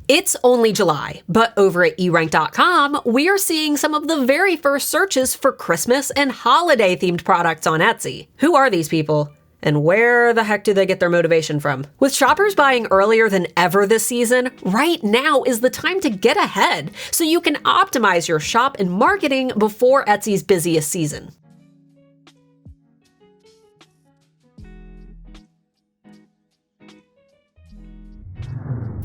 It's only July, but over at erank.com, we are seeing some of the very first searches for Christmas and holiday-themed products on Etsy. Who are these people? And where the heck do they get their motivation from? With shoppers buying earlier than ever this season, right now is the time to get ahead so you can optimize your shop and marketing before Etsy's busiest season.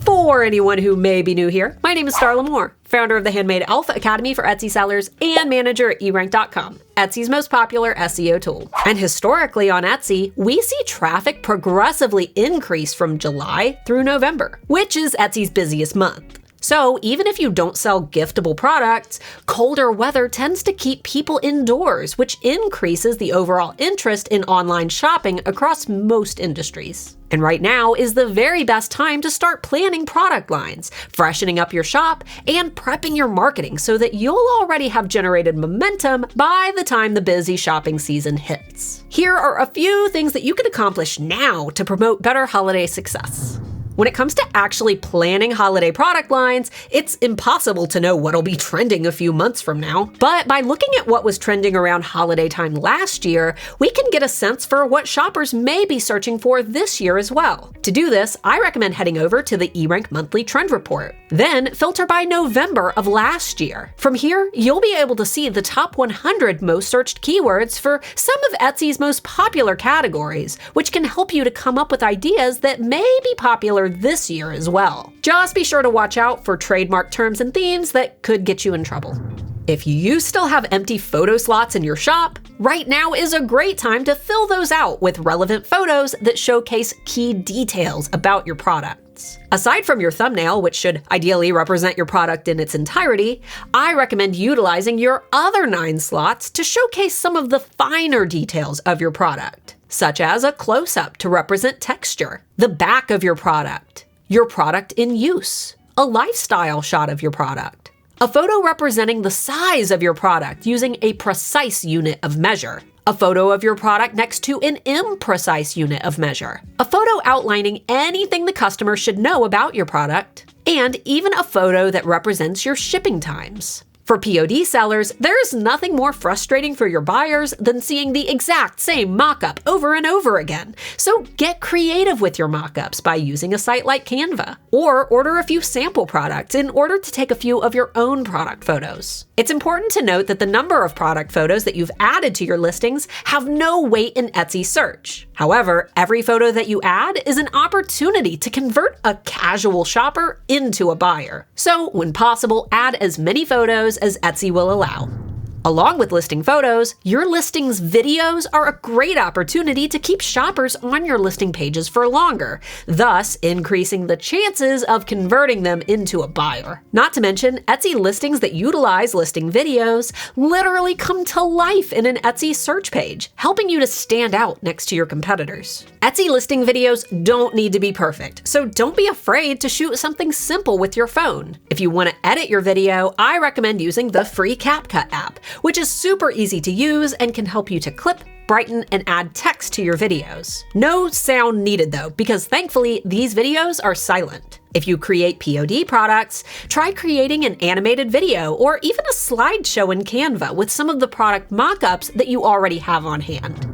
For anyone who may be new here, my name is Starla, founder of the Handmade Alpha Academy for Etsy sellers and manager at erank.com, Etsy's most popular SEO tool. And historically on Etsy, we see traffic progressively increase from July through November, which is Etsy's busiest month. So even if you don't sell giftable products, colder weather tends to keep people indoors, which increases the overall interest in online shopping across most industries. And right now is the very best time to start planning product lines, freshening up your shop, and prepping your marketing so that you'll already have generated momentum by the time the busy shopping season hits. Here are a few things that you can accomplish now to promote better holiday success. When it comes to actually planning holiday product lines, it's impossible to know what'll be trending a few months from now. But by looking at what was trending around holiday time last year, we can get a sense for what shoppers may be searching for this year as well. To do this, I recommend heading over to the eRank Monthly Trend Report. Then filter by November of last year. From here, you'll be able to see the top 100 most searched keywords for some of Etsy's most popular categories, which can help you to come up with ideas that may be popular this year as well. Just be sure to watch out for trademark terms and themes that could get you in trouble. If you still have empty photo slots in your shop, right now is a great time to fill those out with relevant photos that showcase key details about your products. Aside from your thumbnail, which should ideally represent your product in its entirety, I recommend utilizing your other 9 slots to showcase some of the finer details of your product, such as a close-up to represent texture, the back of your product in use, a lifestyle shot of your product, a photo representing the size of your product using a precise unit of measure, a photo of your product next to an imprecise unit of measure, a photo outlining anything the customer should know about your product, and even a photo that represents your shipping times. For POD sellers, there is nothing more frustrating for your buyers than seeing the exact same mockup over and over again. So get creative with your mockups by using a site like Canva, or order a few sample products in order to take a few of your own product photos. It's important to note that the number of product photos that you've added to your listings have no weight in Etsy search. However, every photo that you add is an opportunity to convert a casual shopper into a buyer. So when possible, add as many photos as Etsy will allow. Along with listing photos, your listings videos are a great opportunity to keep shoppers on your listing pages for longer, thus increasing the chances of converting them into a buyer. Not to mention, Etsy listings that utilize listing videos literally come to life in an Etsy search page, helping you to stand out next to your competitors. Etsy listing videos don't need to be perfect, so don't be afraid to shoot something simple with your phone. If you want to edit your video, I recommend using the free CapCut app, which is super easy to use and can help you to clip, brighten, and add text to your videos. No sound needed though, because thankfully these videos are silent. If you create POD products, try creating an animated video or even a slideshow in Canva with some of the product mockups that you already have on hand.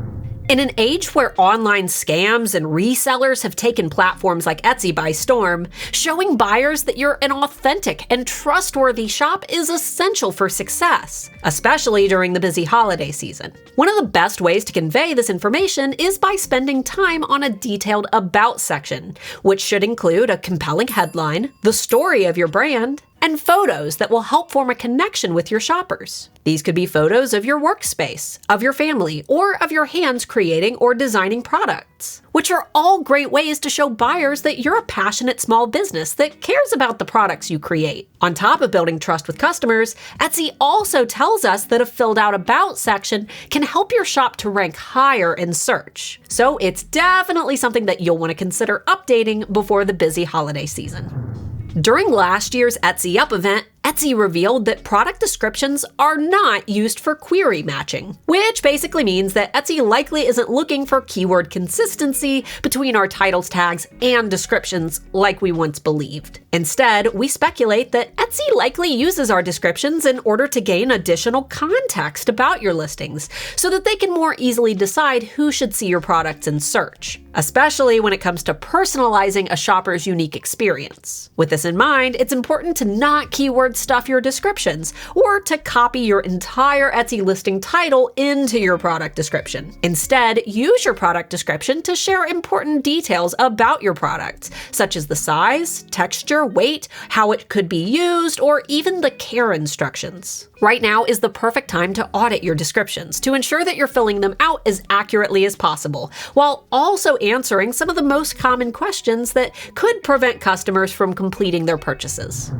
In an age where online scams and resellers have taken platforms like Etsy by storm, showing buyers that you're an authentic and trustworthy shop is essential for success, especially during the busy holiday season. One of the best ways to convey this information is by spending time on a detailed About section, which should include a compelling headline, the story of your brand, and photos that will help form a connection with your shoppers. These could be photos of your workspace, of your family, or of your hands creating or designing products, which are all great ways to show buyers that you're a passionate small business that cares about the products you create. On top of building trust with customers, Etsy also tells us that a filled out About section can help your shop to rank higher in search. So it's definitely something that you'll want to consider updating before the busy holiday season. During last year's Etsy Up event, Etsy revealed that product descriptions are not used for query matching, which basically means that Etsy likely isn't looking for keyword consistency between our titles tags and descriptions like we once believed. Instead, we speculate that Etsy likely uses our descriptions in order to gain additional context about your listings so that they can more easily decide who should see your products in search, especially when it comes to personalizing a shopper's unique experience. With this in mind, it's important to not keyword stuff your descriptions or to copy your entire Etsy listing title into your product description. Instead, use your product description to share important details about your product, such as the size, texture, weight, how it could be used, or even the care instructions. Right now is the perfect time to audit your descriptions to ensure that you're filling them out as accurately as possible, while also answering some of the most common questions that could prevent customers from completing their purchases.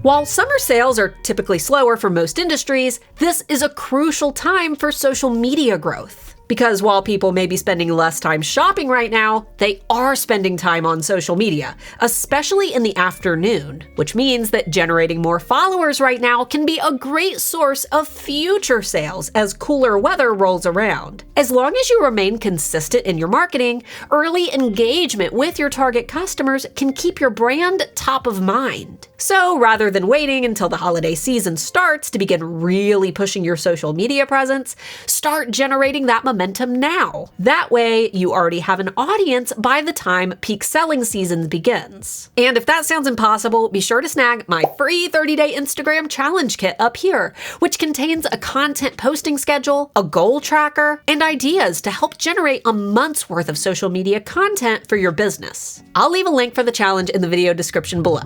While summer sales are typically slower for most industries, this is a crucial time for social media growth. Because while people may be spending less time shopping right now, they are spending time on social media, especially in the afternoon, which means that generating more followers right now can be a great source of future sales as cooler weather rolls around. As long as you remain consistent in your marketing, early engagement with your target customers can keep your brand top of mind. So rather than waiting until the holiday season starts to begin really pushing your social media presence, start generating that momentum now. That way, you already have an audience by the time peak selling season begins. And if that sounds impossible, be sure to snag my free 30-day Instagram challenge kit up here, which contains a content posting schedule, a goal tracker, and ideas to help generate a month's worth of social media content for your business. I'll leave a link for the challenge in the video description below.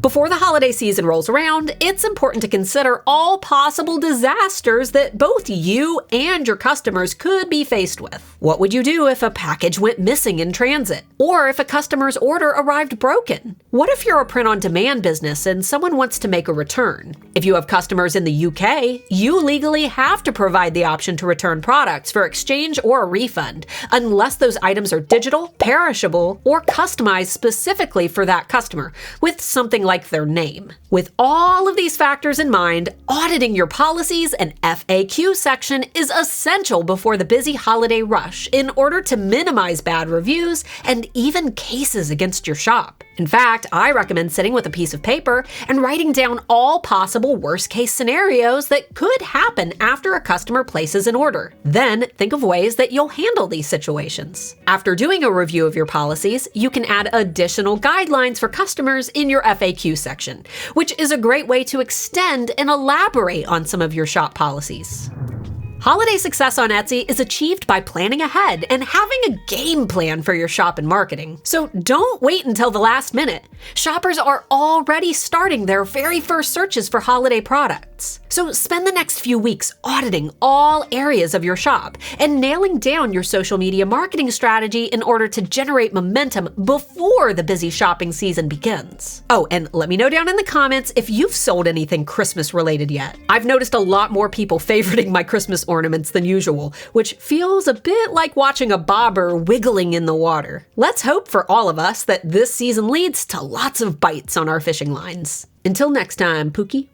Before the holiday season rolls around, it's important to consider all possible disasters that both you and your customers could be faced with. What would you do if a package went missing in transit? Or if a customer's order arrived broken? What if you're a print-on-demand business and someone wants to make a return? If you have customers in the UK, you legally have to provide the option to return products for exchange or a refund, unless those items are digital, perishable, or customized specifically for that customer, with something like their name. With all of these factors in mind, auditing your policies and FAQ section is essential before the busy holiday rush in order to minimize bad reviews and even cases against your shop. In fact, I recommend sitting with a piece of paper and writing down all possible worst-case scenarios that could happen after a customer places an order. Then think of ways that you'll handle these situations. After doing a review of your policies, you can add additional guidelines for customers in your FAQ section, which is a great way to extend and elaborate on some of your shop policies. Holiday success on Etsy is achieved by planning ahead and having a game plan for your shop and marketing. So don't wait until the last minute. Shoppers are already starting their very first searches for holiday products. So spend the next few weeks auditing all areas of your shop and nailing down your social media marketing strategy in order to generate momentum before the busy shopping season begins. Oh, and let me know down in the comments if you've sold anything Christmas related yet. I've noticed a lot more people favoriting my Christmas ornaments than usual, which feels a bit like watching a bobber wiggling in the water. Let's hope for all of us that this season leads to lots of bites on our fishing lines. Until next time, Pookie.